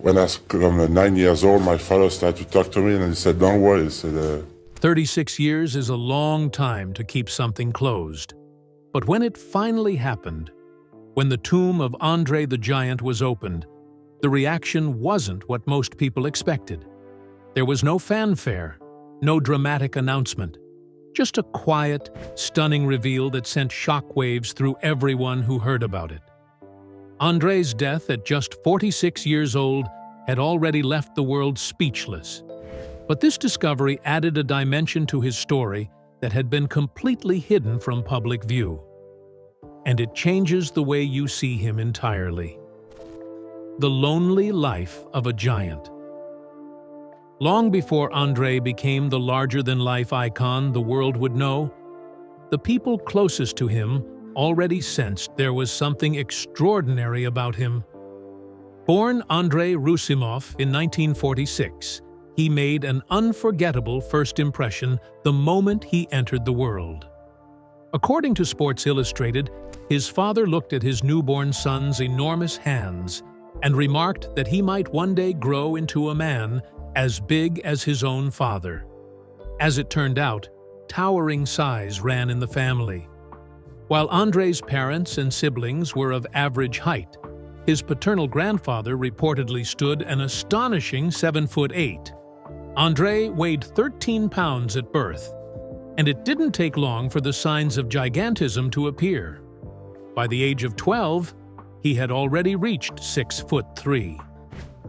When I was 9 years old, my father started to talk to me and he said, don't worry. He said, 36 years is a long time to keep something closed. But when it finally happened, when the tomb of André the Giant was opened, the reaction wasn't what most people expected. There was no fanfare, no dramatic announcement, just a quiet, stunning reveal that sent shockwaves through everyone who heard about it. André's death at just 46 years old had already left the world speechless. But this discovery added a dimension to his story that had been completely hidden from public view. And it changes the way you see him entirely. The lonely life of a giant. Long before André became the larger-than-life icon the world would know, the people closest to him already sensed there was something extraordinary about him. Born André Roussimoff in 1946, he made an unforgettable first impression the moment he entered the world. According to Sports Illustrated, his father looked at his newborn son's enormous hands and remarked that he might one day grow into a man as big as his own father. As it turned out, towering size ran in the family. While André's parents and siblings were of average height, his paternal grandfather reportedly stood an astonishing 7'8". André weighed 13 pounds at birth, and it didn't take long for the signs of gigantism to appear. By the age of 12, he had already reached 6'3".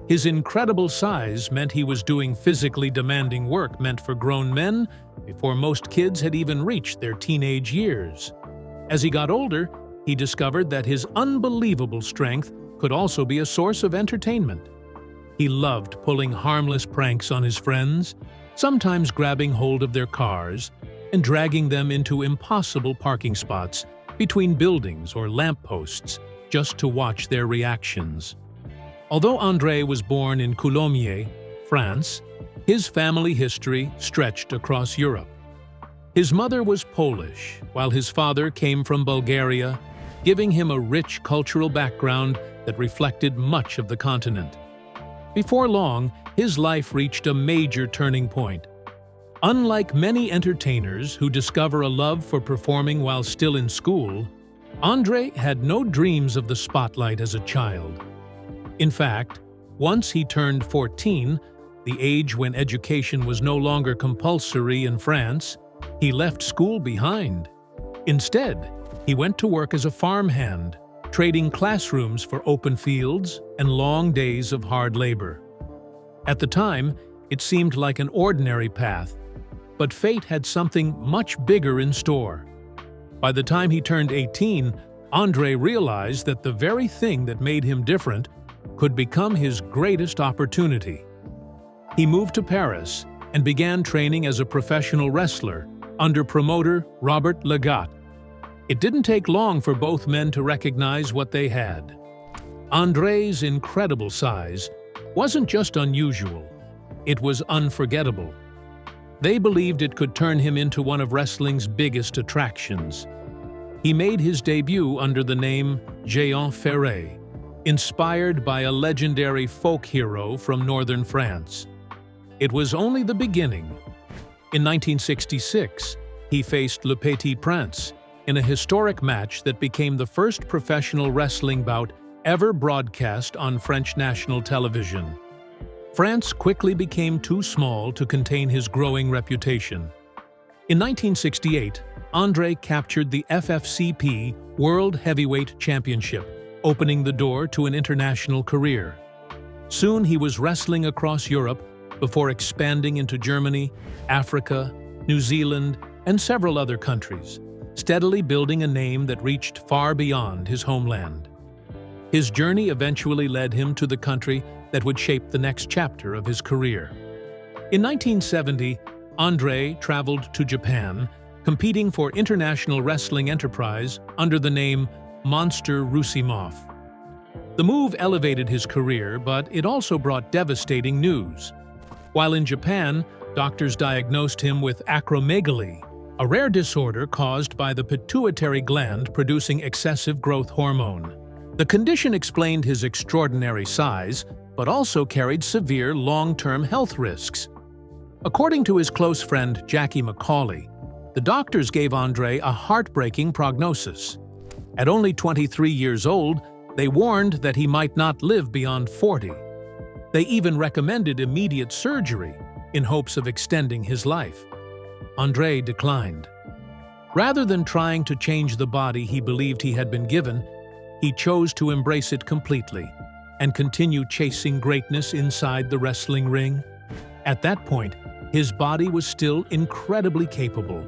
His incredible size meant he was doing physically demanding work meant for grown men before most kids had even reached their teenage years. As he got older, he discovered that his unbelievable strength could also be a source of entertainment. He loved pulling harmless pranks on his friends, sometimes grabbing hold of their cars and dragging them into impossible parking spots between buildings or lampposts just to watch their reactions. Although André was born in Coulommiers, France, his family history stretched across Europe. His mother was Polish, while his father came from Bulgaria, giving him a rich cultural background that reflected much of the continent. Before long, his life reached a major turning point. Unlike many entertainers who discover a love for performing while still in school, André had no dreams of the spotlight as a child. In fact, once he turned 14, the age when education was no longer compulsory in France, he left school behind. Instead, he went to work as a farmhand, trading classrooms for open fields and long days of hard labor. At the time, it seemed like an ordinary path, but fate had something much bigger in store. By the time he turned 18, André realized that the very thing that made him different could become his greatest opportunity. He moved to Paris and began training as a professional wrestler under promoter Robert Legat. It didn't take long for both men to recognize what they had. André's incredible size wasn't just unusual, it was unforgettable. They believed it could turn him into one of wrestling's biggest attractions. He made his debut under the name Géant Ferré, inspired by a legendary folk hero from northern France. It was only the beginning. In 1966, he faced Le Petit Prince in a historic match that became the first professional wrestling bout ever broadcast on French national television. France quickly became too small to contain his growing reputation. In 1968, André captured the FFCP World Heavyweight Championship, opening the door to an international career. Soon he was wrestling across Europe before expanding into Germany, Africa, New Zealand, and several other countries, steadily building a name that reached far beyond his homeland. His journey eventually led him to the country that would shape the next chapter of his career. In 1970, André traveled to Japan, competing for International Wrestling Enterprise under the name Monster Roussimoff. The move elevated his career, but it also brought devastating news. While in Japan, doctors diagnosed him with acromegaly, a rare disorder caused by the pituitary gland producing excessive growth hormone. The condition explained his extraordinary size, but also carried severe long-term health risks. According to his close friend Jackie McCauley, the doctors gave André a heartbreaking prognosis. At only 23 years old, they warned that he might not live beyond 40. They even recommended immediate surgery in hopes of extending his life. André declined. Rather than trying to change the body he believed he had been given, he chose to embrace it completely and continue chasing greatness inside the wrestling ring. At that point, his body was still incredibly capable.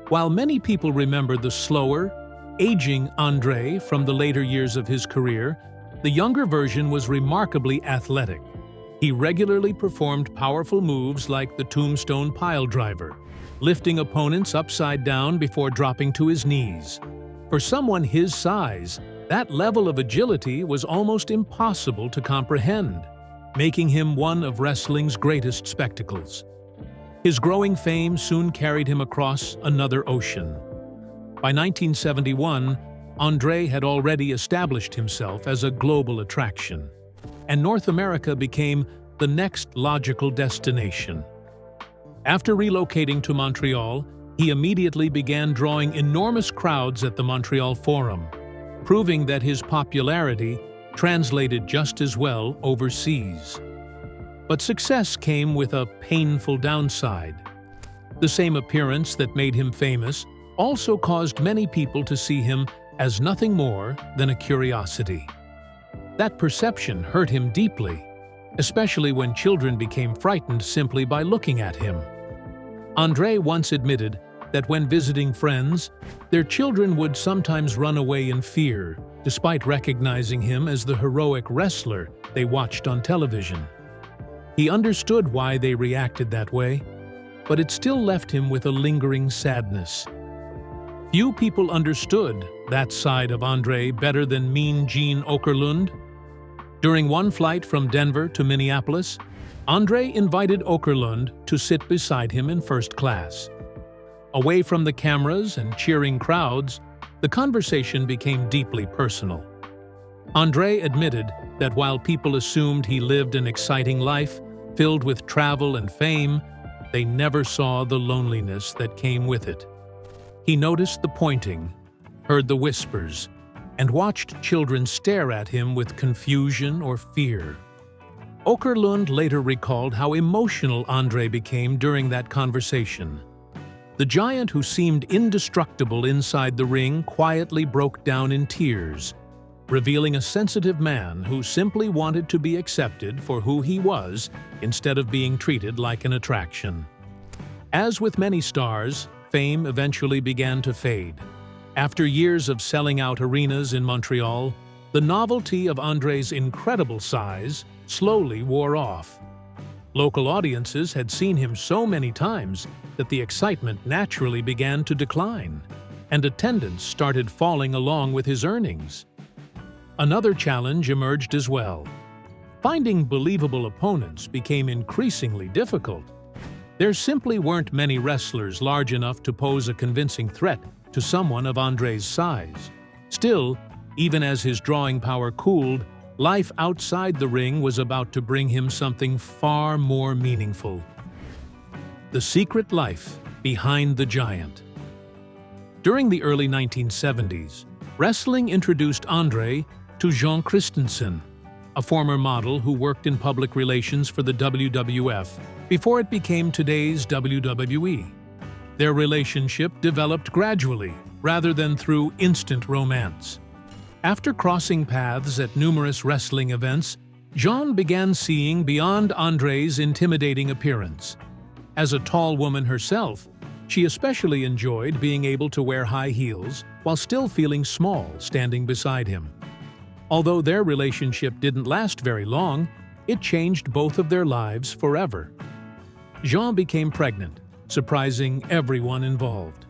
While many people remember the slower, aging André from the later years of his career, the younger version was remarkably athletic. He regularly performed powerful moves like the tombstone piledriver, lifting opponents upside down before dropping to his knees. For someone his size, that level of agility was almost impossible to comprehend, making him one of wrestling's greatest spectacles. His growing fame soon carried him across another ocean. By 1971, André had already established himself as a global attraction, and North America became the next logical destination. After relocating to Montreal, he immediately began drawing enormous crowds at the Montreal Forum, proving that his popularity translated just as well overseas. But success came with a painful downside. The same appearance that made him famous also caused many people to see him as nothing more than a curiosity. That perception hurt him deeply, especially when children became frightened simply by looking at him. André once admitted that when visiting friends, their children would sometimes run away in fear, despite recognizing him as the heroic wrestler they watched on television. He understood why they reacted that way, but it still left him with a lingering sadness. Few people understood that side of André better than Mean Gene Okerlund. During one flight from Denver to Minneapolis, André invited Okerlund to sit beside him in first class. Away from the cameras and cheering crowds, the conversation became deeply personal. André admitted that while people assumed he lived an exciting life, filled with travel and fame, they never saw the loneliness that came with it. He noticed the pointing, heard the whispers, and watched children stare at him with confusion or fear. Okerlund later recalled how emotional André became during that conversation. The giant who seemed indestructible inside the ring quietly broke down in tears, revealing a sensitive man who simply wanted to be accepted for who he was instead of being treated like an attraction. As with many stars, fame eventually began to fade. After years of selling out arenas in Montreal, the novelty of André's incredible size slowly wore off. Local audiences had seen him so many times that the excitement naturally began to decline, and attendance started falling along with his earnings. Another challenge emerged as well. Finding believable opponents became increasingly difficult. There simply weren't many wrestlers large enough to pose a convincing threat to someone of André's size. Still, even as his drawing power cooled, life outside the ring was about to bring him something far more meaningful. The secret life behind the giant. During the early 1970s, wrestling introduced André to Jean Christensen, a former model who worked in public relations for the WWF before it became today's WWE. Their relationship developed gradually, rather than through instant romance. After crossing paths at numerous wrestling events, Jean began seeing beyond André's intimidating appearance. As a tall woman herself, she especially enjoyed being able to wear high heels while still feeling small standing beside him. Although their relationship didn't last very long, it changed both of their lives forever. Jean became pregnant, surprising everyone involved.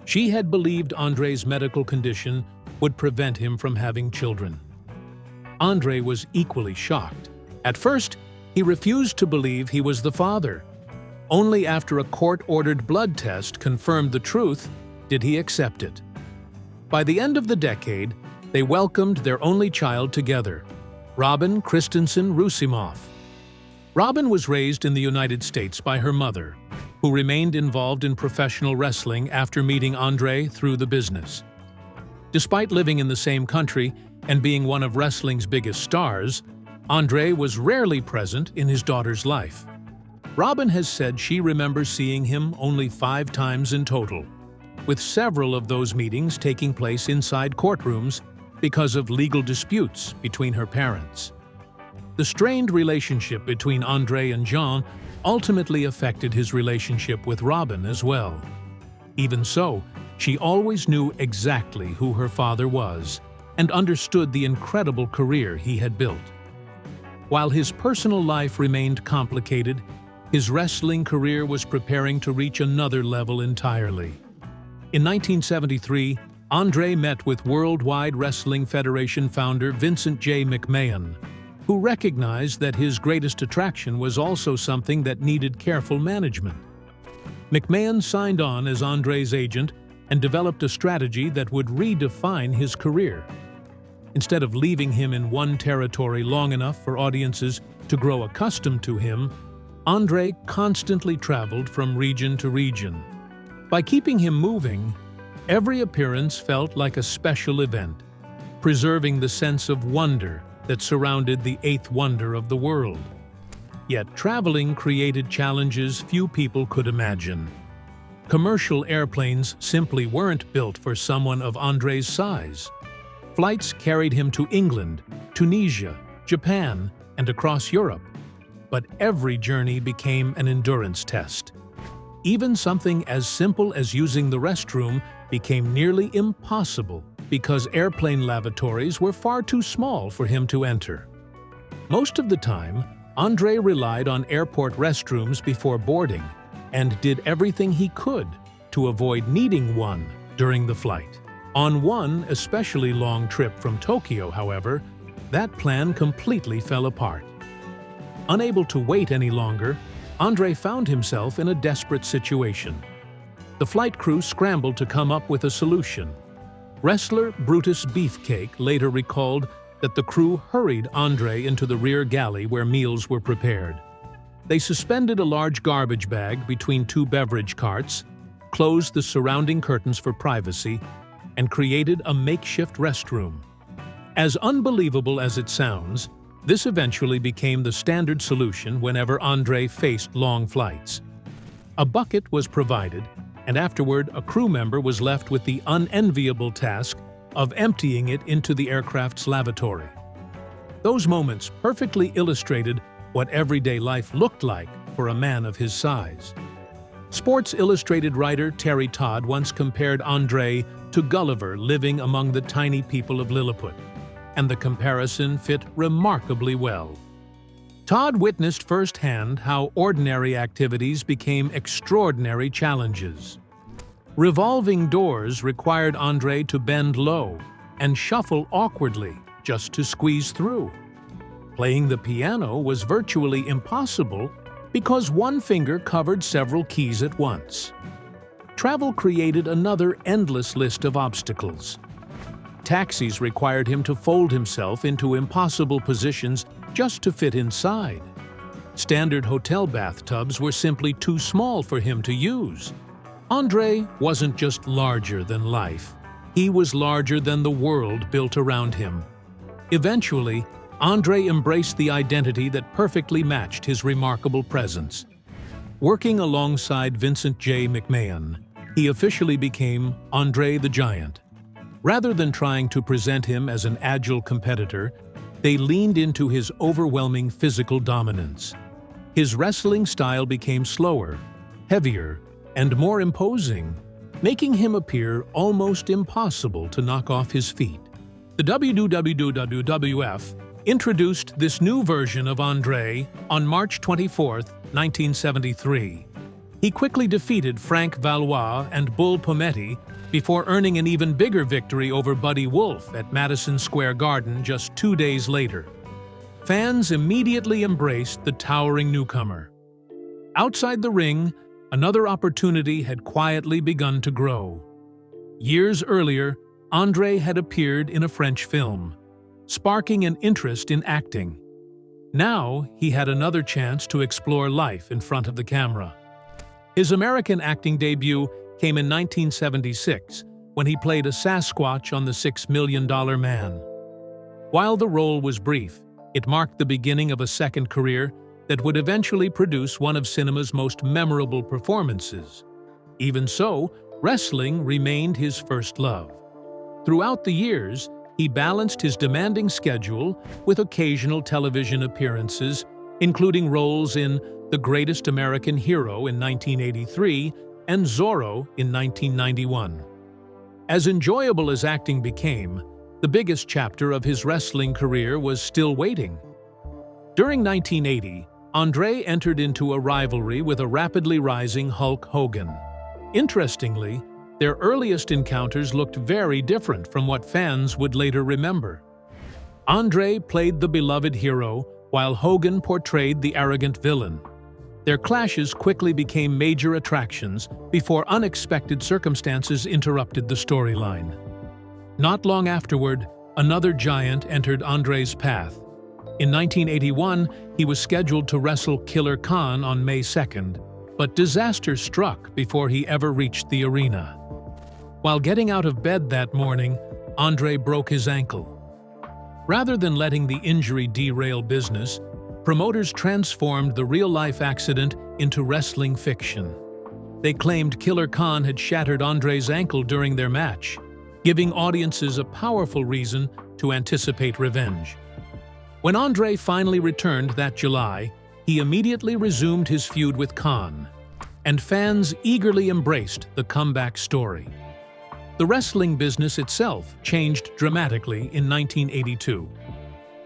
She had believed André's medical condition would prevent him from having children. André was equally shocked. At first, he refused to believe he was the father. Only after a court-ordered blood test confirmed the truth did he accept it. By the end of the decade, they welcomed their only child together, Robin Christensen Rusimov. Robin was raised in the United States by her mother, who remained involved in professional wrestling after meeting André through the business. Despite living in the same country and being one of wrestling's biggest stars, André was rarely present in his daughter's life. Robin has said she remembers seeing him only 5 times in total, with several of those meetings taking place inside courtrooms because of legal disputes between her parents. The strained relationship between André and Jean ultimately affected his relationship with Robin as well. Even so, she always knew exactly who her father was and understood the incredible career he had built. While his personal life remained complicated, his wrestling career was preparing to reach another level entirely. In 1973, André met with Worldwide Wrestling Federation founder Vincent J. McMahon, who recognized that his greatest attraction was also something that needed careful management. McMahon signed on as André's agent and developed a strategy that would redefine his career. Instead of leaving him in one territory long enough for audiences to grow accustomed to him, André constantly traveled from region to region. By keeping him moving, every appearance felt like a special event, preserving the sense of wonder that surrounded the 8th wonder of the world. Yet traveling created challenges few people could imagine. Commercial airplanes simply weren't built for someone of André's size. Flights carried him to England, Tunisia, Japan, and across Europe. But every journey became an endurance test. Even something as simple as using the restroom became nearly impossible because airplane lavatories were far too small for him to enter. Most of the time, André relied on airport restrooms before boarding and did everything he could to avoid needing one during the flight. On one especially long trip from Tokyo, however, that plan completely fell apart. Unable to wait any longer, André found himself in a desperate situation. The flight crew scrambled to come up with a solution. Wrestler Brutus Beefcake later recalled that the crew hurried André into the rear galley where meals were prepared. They suspended a large garbage bag between 2 beverage carts, closed the surrounding curtains for privacy, and created a makeshift restroom. As unbelievable as it sounds, this eventually became the standard solution whenever André faced long flights. A bucket was provided, and afterward a crew member was left with the unenviable task of emptying it into the aircraft's lavatory. Those moments perfectly illustrated what everyday life looked like for a man of his size. Sports Illustrated writer Terry Todd once compared André to Gulliver living among the tiny people of Lilliput, and the comparison fit remarkably well. Todd witnessed firsthand how ordinary activities became extraordinary challenges. Revolving doors required André to bend low and shuffle awkwardly just to squeeze through. Playing the piano was virtually impossible because one finger covered several keys at once. Travel created another endless list of obstacles. Taxis required him to fold himself into impossible positions just to fit inside. Standard hotel bathtubs were simply too small for him to use. André wasn't just larger than life. He was larger than the world built around him. Eventually, André embraced the identity that perfectly matched his remarkable presence. Working alongside Vincent J. McMahon, he officially became André the Giant. Rather than trying to present him as an agile competitor, they leaned into his overwhelming physical dominance. His wrestling style became slower, heavier, and more imposing, making him appear almost impossible to knock off his feet. The WWF introduced this new version of André on March 24, 1973. He quickly defeated Frank Valois and Bull Pometti before earning an even bigger victory over Buddy Wolf at Madison Square Garden just 2 days later. Fans immediately embraced the towering newcomer. Outside the ring, another opportunity had quietly begun to grow. Years earlier, André had appeared in a French film. sparking an interest in acting. Now he had another chance to explore life in front of the camera. His American acting debut came in 1976 when he played a Sasquatch on The $6 Million Man. While the role was brief, it marked the beginning of a second career that would eventually produce one of cinema's most memorable performances. Even so, wrestling remained his first love. Throughout the years, he balanced his demanding schedule with occasional television appearances, including roles in The Greatest American Hero in 1983 and Zorro in 1991. As enjoyable as acting became, the biggest chapter of his wrestling career was still waiting. During 1980, André entered into a rivalry with a rapidly rising Hulk Hogan. Interestingly, their earliest encounters looked very different from what fans would later remember. André played the beloved hero, while Hogan portrayed the arrogant villain. Their clashes quickly became major attractions before unexpected circumstances interrupted the storyline. Not long afterward, another giant entered André's path. In 1981, he was scheduled to wrestle Killer Khan on May 2nd, but disaster struck before he ever reached the arena. While getting out of bed that morning, André broke his ankle. Rather than letting the injury derail business, promoters transformed the real-life accident into wrestling fiction. They claimed Killer Khan had shattered André's ankle during their match, giving audiences a powerful reason to anticipate revenge. When André finally returned that July, he immediately resumed his feud with Khan, and fans eagerly embraced the comeback story. The wrestling business itself changed dramatically in 1982.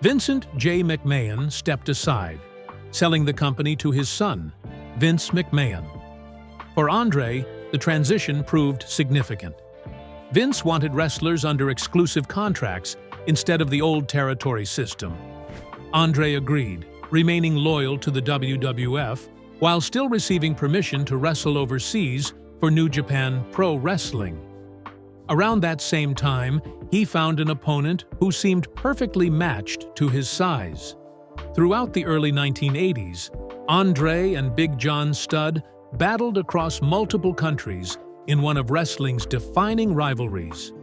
Vincent J. McMahon stepped aside, selling the company to his son, Vince McMahon. For André, the transition proved significant. Vince wanted wrestlers under exclusive contracts instead of the old territory system. André agreed, remaining loyal to the WWF while still receiving permission to wrestle overseas for New Japan Pro Wrestling. Around that same time, he found an opponent who seemed perfectly matched to his size. Throughout the early 1980s, André and Big John Studd battled across multiple countries in one of wrestling's defining rivalries.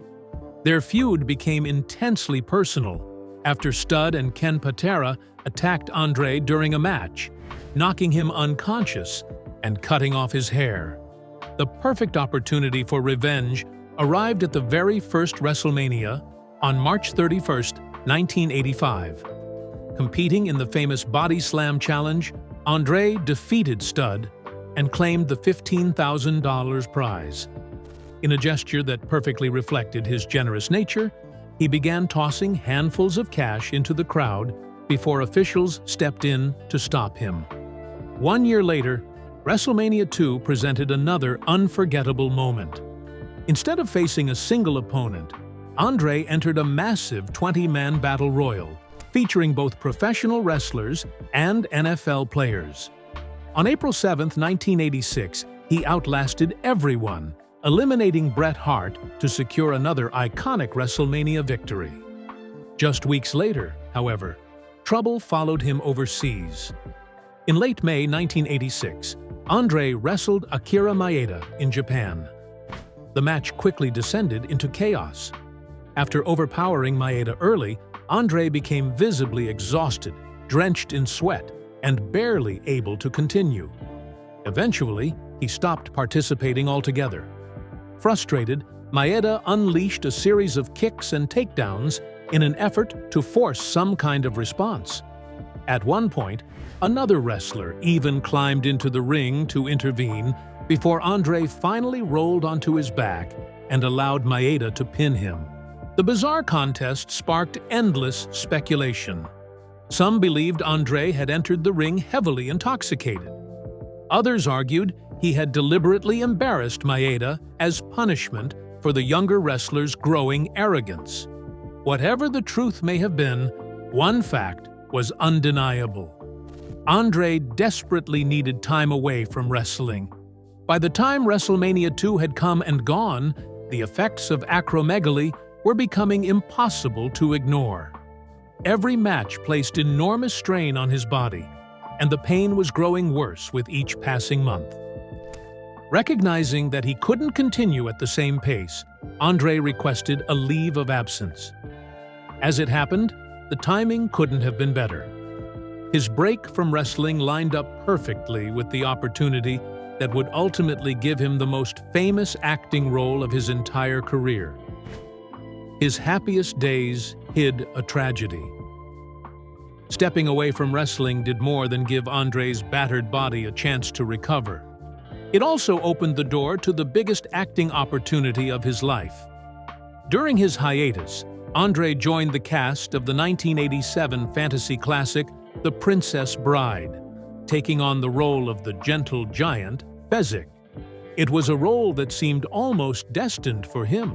Their feud became intensely personal after Studd and Ken Patera attacked André during a match, knocking him unconscious and cutting off his hair. The perfect opportunity for revenge arrived at the very first WrestleMania on March 31, 1985. Competing in the famous Body Slam Challenge, André defeated Studd and claimed the $15,000 prize. In a gesture that perfectly reflected his generous nature, he began tossing handfuls of cash into the crowd before officials stepped in to stop him. 1 year later, WrestleMania 2 presented another unforgettable moment. Instead of facing a single opponent, André entered a massive 20-man battle royal, featuring both professional wrestlers and NFL players. On April 7, 1986, he outlasted everyone, eliminating Bret Hart to secure another iconic WrestleMania victory. Just weeks later, however, trouble followed him overseas. In late May 1986, André wrestled Akira Maeda in Japan. The match quickly descended into chaos. After overpowering Maeda early, André became visibly exhausted, drenched in sweat, and barely able to continue. Eventually, he stopped participating altogether. Frustrated, Maeda unleashed a series of kicks and takedowns in an effort to force some kind of response. At one point, another wrestler even climbed into the ring to intervene before André finally rolled onto his back and allowed Maeda to pin him. The bizarre contest sparked endless speculation. Some believed André had entered the ring heavily intoxicated. Others argued he had deliberately embarrassed Maeda as punishment for the younger wrestler's growing arrogance. Whatever the truth may have been, one fact was undeniable. André desperately needed time away from wrestling. By the time WrestleMania 2 had come and gone, the effects of acromegaly were becoming impossible to ignore. Every match placed enormous strain on his body, and the pain was growing worse with each passing month. Recognizing that he couldn't continue at the same pace, André requested a leave of absence. As it happened, the timing couldn't have been better. His break from wrestling lined up perfectly with the opportunity that would ultimately give him the most famous acting role of his entire career. His happiest days hid a tragedy. Stepping away from wrestling did more than give André's battered body a chance to recover. It also opened the door to the biggest acting opportunity of his life. During his hiatus, André joined the cast of the 1987 fantasy classic The Princess Bride, taking on the role of the gentle giant, Fezzik. It was a role that seemed almost destined for him.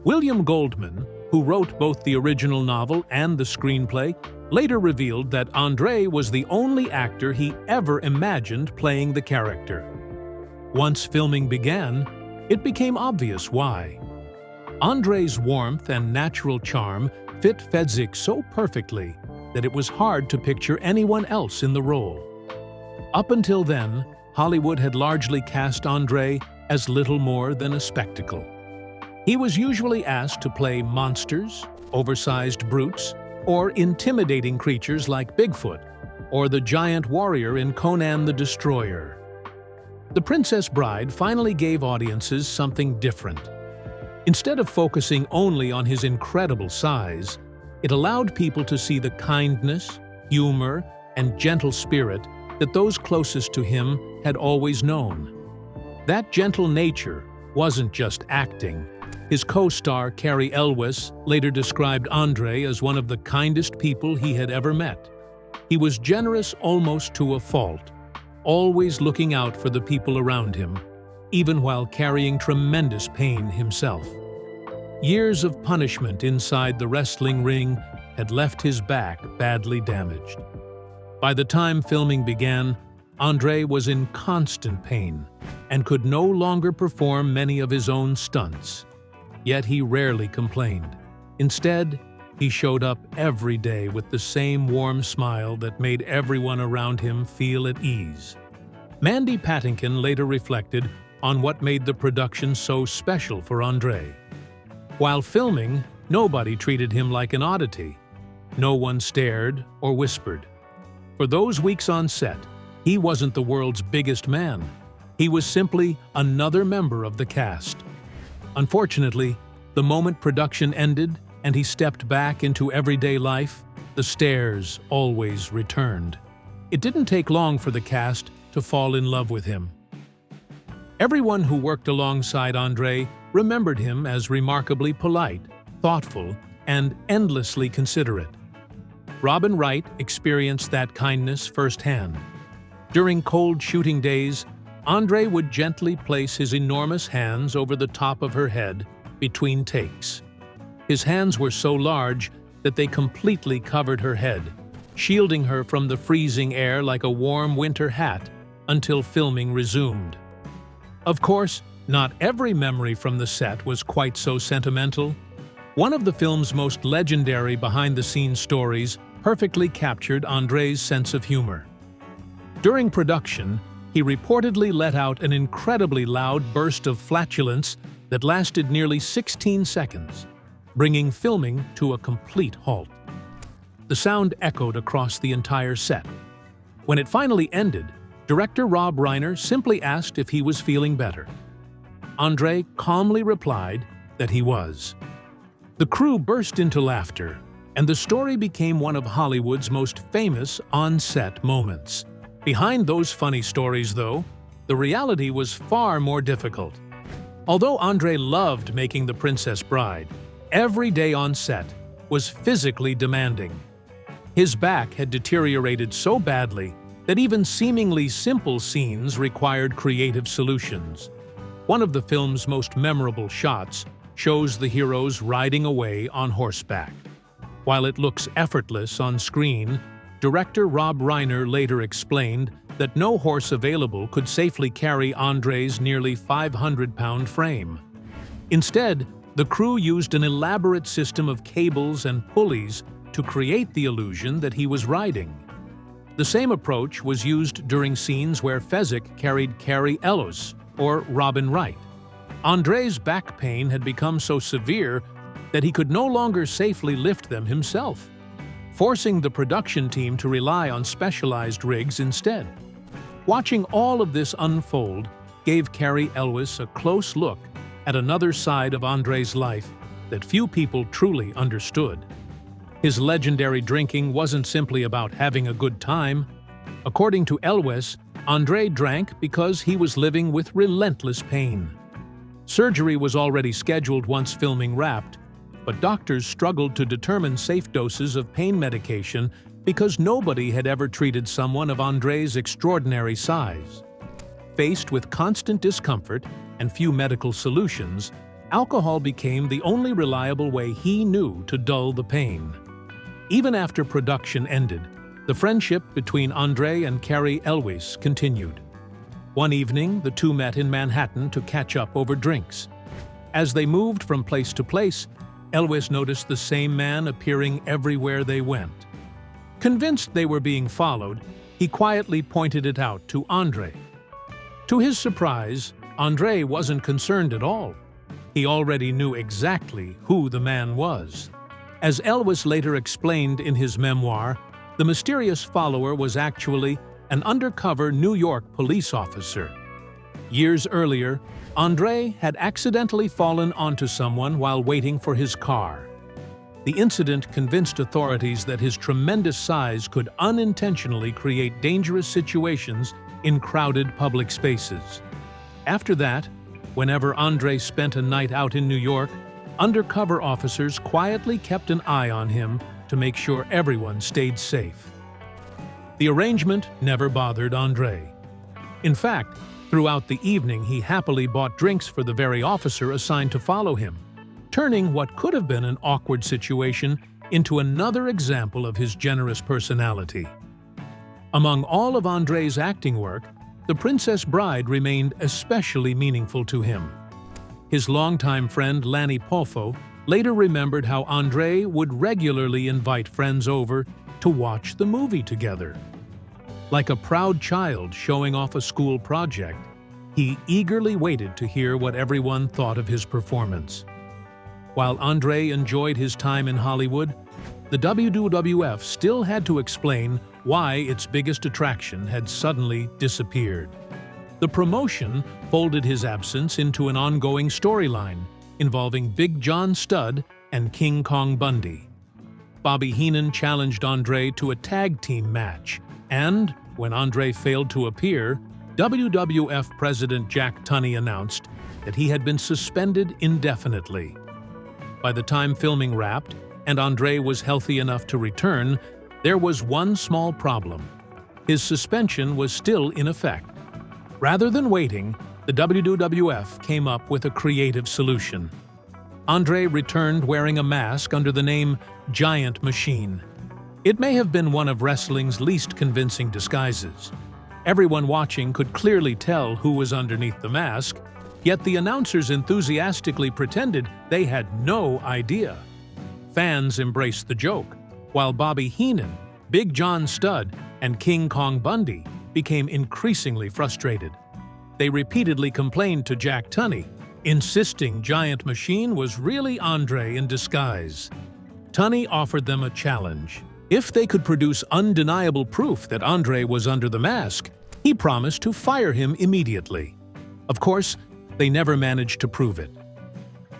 William Goldman, who wrote both the original novel and the screenplay, later revealed that André was the only actor he ever imagined playing the character. Once filming began, it became obvious why. André's warmth and natural charm fit Fezzik so perfectly that it was hard to picture anyone else in the role. Up until then, Hollywood had largely cast André as little more than a spectacle. He was usually asked to play monsters, oversized brutes, or intimidating creatures like Bigfoot, or the giant warrior in Conan the Destroyer. The Princess Bride finally gave audiences something different. Instead of focusing only on his incredible size, it allowed people to see the kindness, humor, and gentle spirit that those closest to him had always known. That gentle nature wasn't just acting. His co-star Cary Elwes later described André as one of the kindest people he had ever met. He was generous almost to a fault, always looking out for the people around him, even while carrying tremendous pain himself. Years of punishment inside the wrestling ring had left his back badly damaged. By the time filming began, André was in constant pain and could no longer perform many of his own stunts. Yet he rarely complained. Instead, he showed up every day with the same warm smile that made everyone around him feel at ease. Mandy Patinkin later reflected on what made the production so special for André. While filming, nobody treated him like an oddity. No one stared or whispered. For those weeks on set, he wasn't the world's biggest man. He was simply another member of the cast. Unfortunately, the moment production ended and he stepped back into everyday life, the stares always returned. It didn't take long for the cast to fall in love with him. Everyone who worked alongside André remembered him as remarkably polite, thoughtful, and endlessly considerate. Robin Wright experienced that kindness firsthand. During cold shooting days, André would gently place his enormous hands over the top of her head between takes. His hands were so large that they completely covered her head, shielding her from the freezing air like a warm winter hat until filming resumed. Of course, not every memory from the set was quite so sentimental. One of the film's most legendary behind-the-scenes stories perfectly captured André's sense of humor. During production, he reportedly let out an incredibly loud burst of flatulence that lasted nearly 16 seconds, bringing filming to a complete halt. The sound echoed across the entire set. When it finally ended, director Rob Reiner simply asked if he was feeling better. André calmly replied that he was. The crew burst into laughter, and the story became one of Hollywood's most famous on-set moments. Behind those funny stories, though, the reality was far more difficult. Although André loved making The Princess Bride, every day on set was physically demanding. His back had deteriorated so badly that even seemingly simple scenes required creative solutions. One of the film's most memorable shots shows the heroes riding away on horseback. While it looks effortless on screen, director Rob Reiner later explained that no horse available could safely carry André's nearly 500-pound frame. Instead, the crew used an elaborate system of cables and pulleys to create the illusion that he was riding. The same approach was used during scenes where Fezzik carried Cary Elwes or Robin Wright. André's back pain had become so severe that he could no longer safely lift them himself, forcing the production team to rely on specialized rigs instead. Watching all of this unfold gave Cary Elwes a close look at another side of André's life that few people truly understood. His legendary drinking wasn't simply about having a good time. According to Elwes, André drank because he was living with relentless pain. Surgery was already scheduled once filming wrapped, but doctors struggled to determine safe doses of pain medication because nobody had ever treated someone of André's extraordinary size. Faced with constant discomfort and few medical solutions, alcohol became the only reliable way he knew to dull the pain. Even after production ended, the friendship between André and Cary Elwes continued. One evening, the two met in Manhattan to catch up over drinks. As they moved from place to place, Elwes noticed the same man appearing everywhere they went. Convinced they were being followed, he quietly pointed it out to André. To his surprise, André wasn't concerned at all. He already knew exactly who the man was. As Elwes later explained in his memoir, the mysterious follower was actually an undercover New York police officer. Years earlier, André had accidentally fallen onto someone while waiting for his car. The incident convinced authorities that his tremendous size could unintentionally create dangerous situations in crowded public spaces. After that, whenever André spent a night out in New York, undercover officers quietly kept an eye on him to make sure everyone stayed safe. The arrangement never bothered André. In fact, throughout the evening he happily bought drinks for the very officer assigned to follow him, turning what could have been an awkward situation into another example of his generous personality. Among all of André's acting work, The Princess Bride remained especially meaningful to him. His longtime friend Lanny Poffo later remembered how André would regularly invite friends over to watch the movie together. Like a proud child showing off a school project, he eagerly waited to hear what everyone thought of his performance. While André enjoyed his time in Hollywood, the WWF still had to explain why its biggest attraction had suddenly disappeared. The promotion folded his absence into an ongoing storyline involving Big John Studd and King Kong Bundy. Bobby Heenan challenged André to a tag team match, and when André failed to appear, WWF President Jack Tunney announced that he had been suspended indefinitely. By the time filming wrapped and André was healthy enough to return, there was one small problem. His suspension was still in effect. Rather than waiting, the WWF came up with a creative solution. André returned wearing a mask under the name Giant Machine. It may have been one of wrestling's least convincing disguises. Everyone watching could clearly tell who was underneath the mask, yet the announcers enthusiastically pretended they had no idea. Fans embraced the joke, while Bobby Heenan, Big John Studd, and King Kong Bundy became increasingly frustrated. They repeatedly complained to Jack Tunney, insisting Giant Machine was really André in disguise. Tunney offered them a challenge. If they could produce undeniable proof that André was under the mask, he promised to fire him immediately. Of course, they never managed to prove it.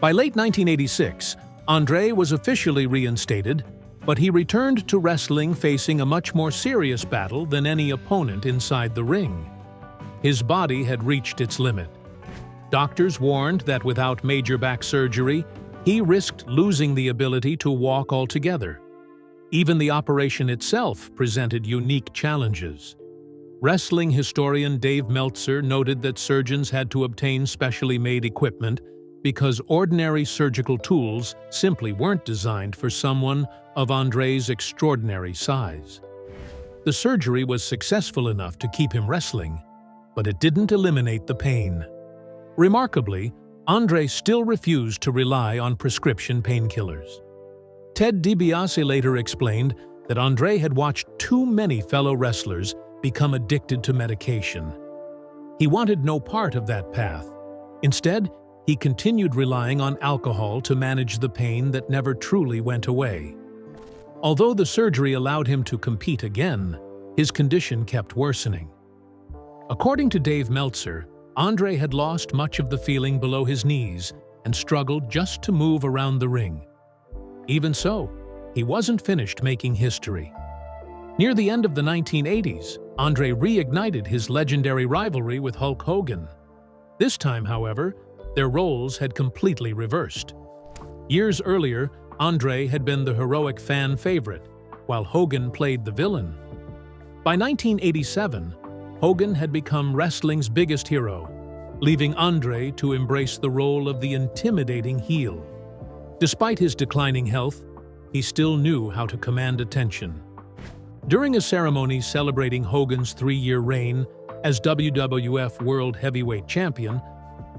By late 1986, André was officially reinstated, but he returned to wrestling facing a much more serious battle than any opponent inside the ring. His body had reached its limit. Doctors warned that without major back surgery, he risked losing the ability to walk altogether. Even the operation itself presented unique challenges. Wrestling historian Dave Meltzer noted that surgeons had to obtain specially made equipment because ordinary surgical tools simply weren't designed for someone of André's extraordinary size. The surgery was successful enough to keep him wrestling, but it didn't eliminate the pain. Remarkably, André still refused to rely on prescription painkillers. Ted DiBiase later explained that André had watched too many fellow wrestlers become addicted to medication. He wanted no part of that path. Instead, he continued relying on alcohol to manage the pain that never truly went away. Although the surgery allowed him to compete again, his condition kept worsening. According to Dave Meltzer, André had lost much of the feeling below his knees and struggled just to move around the ring. Even so, he wasn't finished making history. Near the end of the 1980s, André reignited his legendary rivalry with Hulk Hogan. This time, however, their roles had completely reversed. Years earlier, André had been the heroic fan favorite, while Hogan played the villain. By 1987, Hogan had become wrestling's biggest hero, leaving André to embrace the role of the intimidating heel. Despite his declining health, he still knew how to command attention. During a ceremony celebrating Hogan's 3-year reign as WWF World Heavyweight Champion,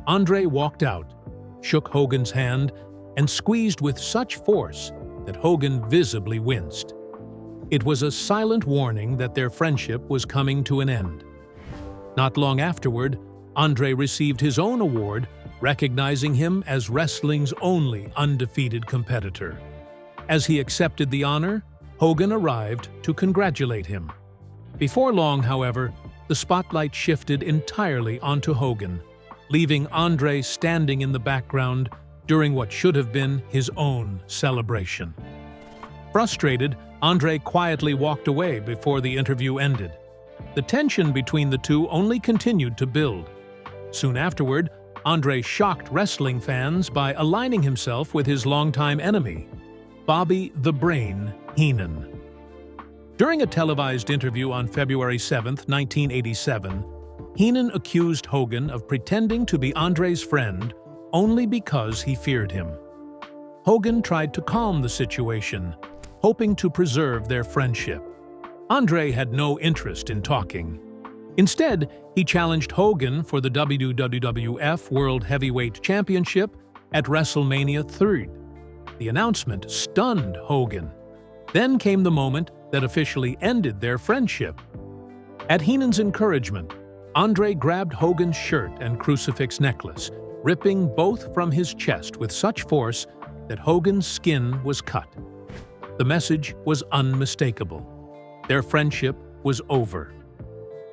André walked out, shook Hogan's hand, and squeezed with such force that Hogan visibly winced. It was a silent warning that their friendship was coming to an end. Not long afterward, André received his own award, recognizing him as wrestling's only undefeated competitor. As he accepted the honor, Hogan arrived to congratulate him. Before long, however, the spotlight shifted entirely onto Hogan, leaving André standing in the background during what should have been his own celebration. Frustrated, André quietly walked away before the interview ended. The tension between the two only continued to build. Soon afterward, André shocked wrestling fans by aligning himself with his longtime enemy, Bobby "The Brain" Heenan. During a televised interview on February 7, 1987, Heenan accused Hogan of pretending to be André's friend only because he feared him. Hogan tried to calm the situation, hoping to preserve their friendship. André had no interest in talking. Instead, he challenged Hogan for the WWF World Heavyweight Championship at WrestleMania 3. The announcement stunned Hogan. Then came the moment that officially ended their friendship. At Heenan's encouragement, André grabbed Hogan's shirt and crucifix necklace, ripping both from his chest with such force that Hogan's skin was cut. The message was unmistakable. Their friendship was over.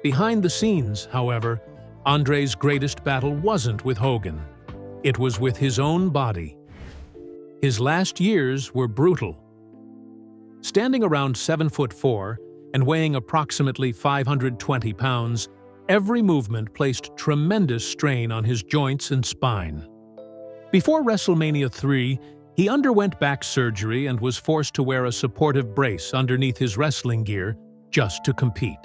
Behind the scenes, however, André's greatest battle wasn't with Hogan. It was with his own body. His last years were brutal. Standing around 7'4" and weighing approximately 520 pounds, every movement placed tremendous strain on his joints and spine. Before WrestleMania 3, he underwent back surgery and was forced to wear a supportive brace underneath his wrestling gear just to compete.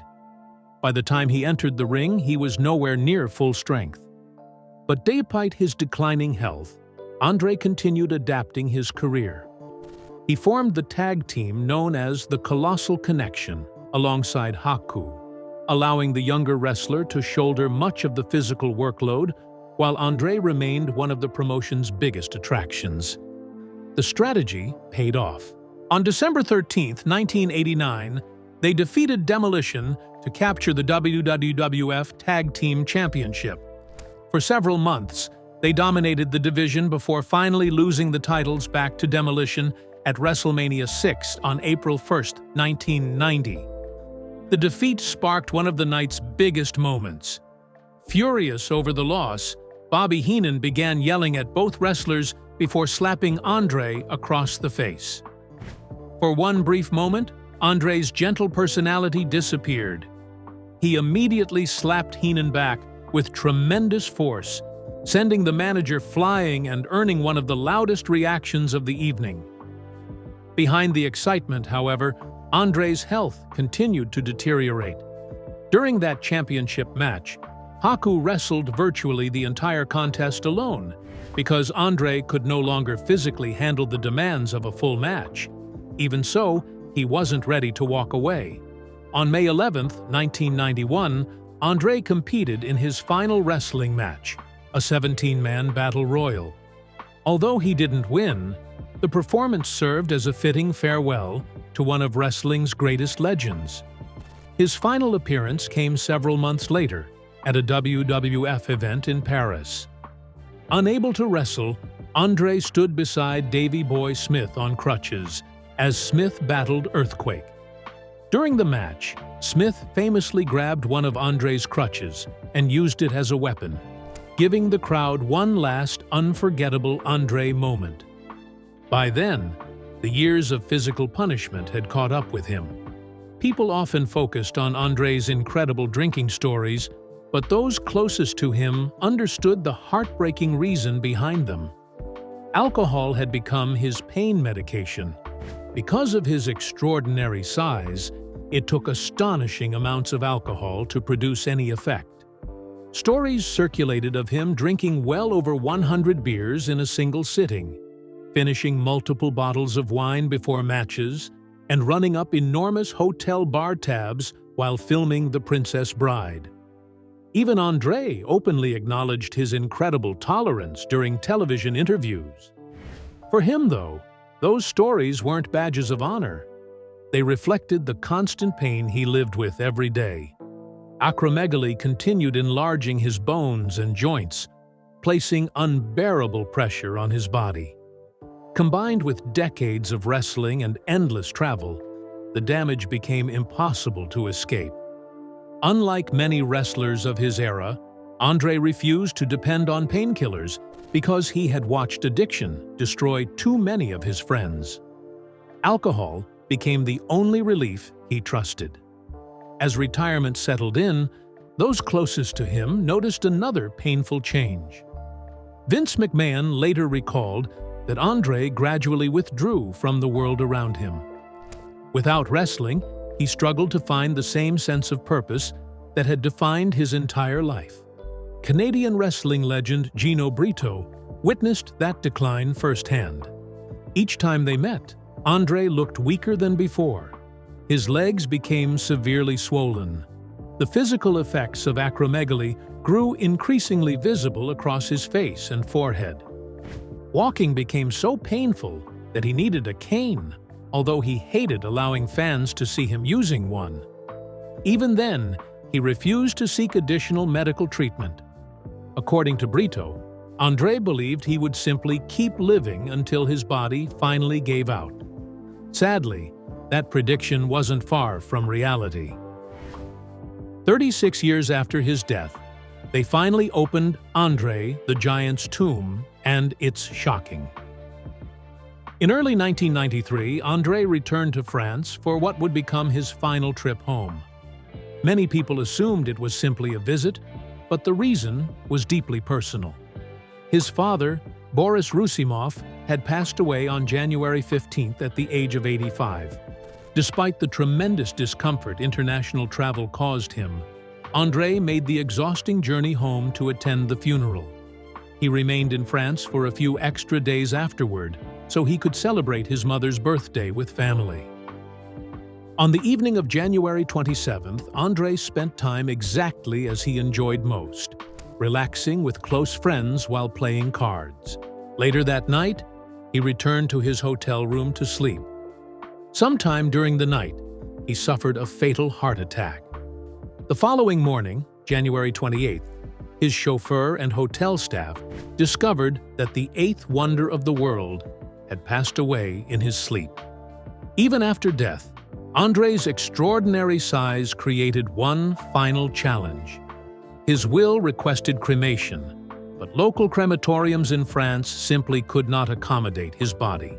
By the time he entered the ring, he was nowhere near full strength. But despite his declining health, André continued adapting his career. He formed the tag team known as the Colossal Connection alongside Haku, allowing the younger wrestler to shoulder much of the physical workload, while André remained one of the promotion's biggest attractions. The strategy paid off. On December 13, 1989, they defeated Demolition to capture the WWF Tag Team Championship. For several months, they dominated the division before finally losing the titles back to Demolition at WrestleMania 6 on April 1, 1990. The defeat sparked one of the night's biggest moments. Furious over the loss, Bobby Heenan began yelling at both wrestlers before slapping André across the face. For one brief moment, André's gentle personality disappeared. He immediately slapped Heenan back with tremendous force, sending the manager flying and earning one of the loudest reactions of the evening. Behind the excitement, however, André's health continued to deteriorate. During that championship match, Haku wrestled virtually the entire contest alone because André could no longer physically handle the demands of a full match. Even so, he wasn't ready to walk away. On May 11, 1991, André competed in his final wrestling match, a 17-man battle royal. Although he didn't win, The performance served as a fitting farewell to one of wrestling's greatest legends. His final appearance came several months later at a WWF event in Paris. Unable to wrestle, André stood beside Davey Boy Smith on crutches as Smith battled Earthquake. During the match, Smith famously grabbed one of André's crutches and used it as a weapon, giving the crowd one last unforgettable André moment. By then, the years of physical punishment had caught up with him. People often focused on André's incredible drinking stories, but those closest to him understood the heartbreaking reason behind them. Alcohol had become his pain medication. Because of his extraordinary size, it took astonishing amounts of alcohol to produce any effect. Stories circulated of him drinking well over 100 beers in a single sitting, finishing multiple bottles of wine before matches, and running up enormous hotel bar tabs while filming The Princess Bride. Even André openly acknowledged his incredible tolerance during television interviews. For him, though, those stories weren't badges of honor. They reflected the constant pain he lived with every day. Acromegaly continued enlarging his bones and joints, placing unbearable pressure on his body. Combined with decades of wrestling and endless travel, the damage became impossible to escape. Unlike many wrestlers of his era, André refused to depend on painkillers because he had watched addiction destroy too many of his friends. Alcohol became the only relief he trusted. As retirement settled in, those closest to him noticed another painful change. Vince McMahon later recalled that André gradually withdrew from the world around him. Without wrestling, he struggled to find the same sense of purpose that had defined his entire life. Canadian wrestling legend Gino Brito witnessed that decline firsthand. Each time they met, André looked weaker than before. His legs became severely swollen. The physical effects of acromegaly grew increasingly visible across his face and forehead. Walking became so painful that he needed a cane, although he hated allowing fans to see him using one. Even then, he refused to seek additional medical treatment. According to Brito, André believed he would simply keep living until his body finally gave out. Sadly, that prediction wasn't far from reality. 36 years after his death, they finally opened André the Giant's tomb, and it's shocking. In early 1993, André returned to France for what would become his final trip home. Many people assumed it was simply a visit, but the reason was deeply personal. His father, Boris Roussimoff, had passed away on January 15th at the age of 85. Despite the tremendous discomfort international travel caused him, André made the exhausting journey home to attend the funeral. He remained in France for a few extra days afterward, so he could celebrate his mother's birthday with family. On the evening of January 27th, André spent time exactly as he enjoyed most, relaxing with close friends while playing cards. Later that night, he returned to his hotel room to sleep. Sometime during the night, he suffered a fatal heart attack. The following morning, January 28th, his chauffeur and hotel staff discovered that the eighth wonder of the world had passed away in his sleep. Even after death, André's extraordinary size created one final challenge. His will requested cremation, but local crematoriums in France simply could not accommodate his body.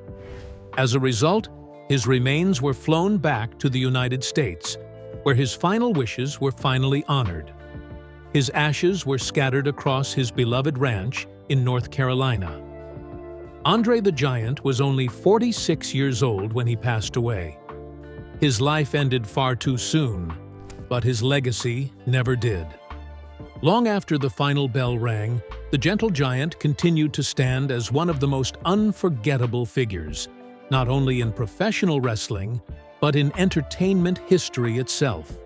As a result, his remains were flown back to the United States, where his final wishes were finally honored. His ashes were scattered across his beloved ranch in North Carolina. André the Giant was only 46 years old when he passed away. His life ended far too soon, but his legacy never did. Long after the final bell rang, the gentle giant continued to stand as one of the most unforgettable figures, not only in professional wrestling, but in entertainment history itself.